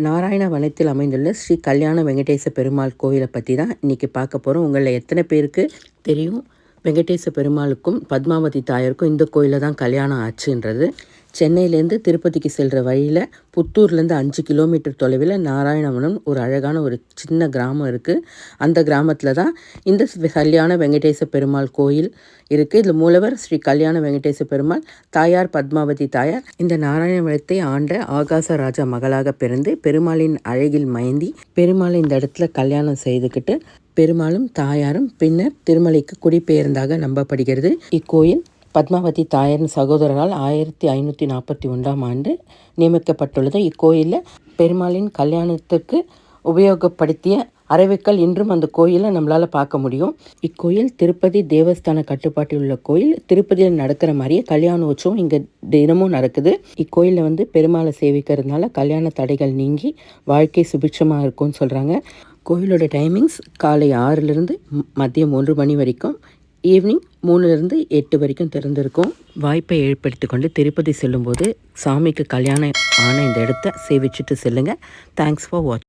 நாராயணவனத்தில் அமைந்துள்ள ஸ்ரீ கல்யாண வெங்கடேச பெருமாள் கோயிலை பற்றி தான் இன்றைக்கி பார்க்க போகிறோம். உங்களில் எத்தனை பேருக்கு தெரியும் வெங்கடேச பெருமாளுக்கும் பத்மாவதி தாயாருக்கும் இந்த கோயிலில் தான் கல்யாணம் ஆச்சுன்றது? சென்னையிலேருந்து திருப்பதிக்கு செல்கிற வழியில் புத்தூர்லேருந்து 5 கிலோமீட்டர் தொலைவில் நாராயணவனம் ஒரு அழகான ஒரு சின்ன கிராமம் இருக்குது. அந்த கிராமத்தில் தான் இந்த கல்யாண வெங்கடேச பெருமாள் கோயில் இருக்குது. இதில் மூலவர் ஸ்ரீ கல்யாண வெங்கடேச பெருமாள், தாயார் பத்மாவதி தாயார். இந்த நாராயணவனத்தை ஆண்ட ஆகாச ராஜா மகளாக பிறந்து பெருமாளின் அழகில் மயந்தி பெருமாளை இந்த இடத்துல கல்யாணம் செய்துக்கிட்டு பெருமாளும் தாயாரும் பின்னர் திருமலைக்கு குடிபெயர்ந்தாக நம்பப்படுகிறது. இக்கோயில் பத்மாவதி தாயாரின் சகோதரரால் 1541ஆம் ஆண்டு நியமிக்கப்பட்டுள்ளது. இக்கோயிலில் பெருமாளின் கல்யாணத்துக்கு உபயோகப்படுத்திய அறைவைக்கல் இன்றும் அந்த கோயிலை நம்மளால் பார்க்க முடியும். இக்கோயில் திருப்பதி தேவஸ்தான கட்டுப்பாட்டில் உள்ள கோயில். திருப்பதியில் நடக்கிற மாதிரியே கல்யாணோற்சவம் இங்கே தினமும் நடக்குது. இக்கோயிலில் பெருமாளை சேவிக்கிறதுனால கல்யாண தடைகள் நீங்கி வாழ்க்கை சுபிட்சமாக இருக்கும்னு சொல்கிறாங்க. கோயிலோட டைமிங்ஸ் காலை 6லேருந்து மதியம் 1 மணி வரைக்கும், ஈவினிங் 3லேருந்து 8 வரைக்கும் திறந்திருக்கும். வாய்ப்பை ஏற்படுத்தி கொண்டு திருப்பதி செல்லும்போது சாமிக்கு கல்யாணம் ஆன இந்த இடத்த சேவிச்சுட்டு செல்லுங்கள். தேங்க்ஸ் ஃபார் வாட்சிங்.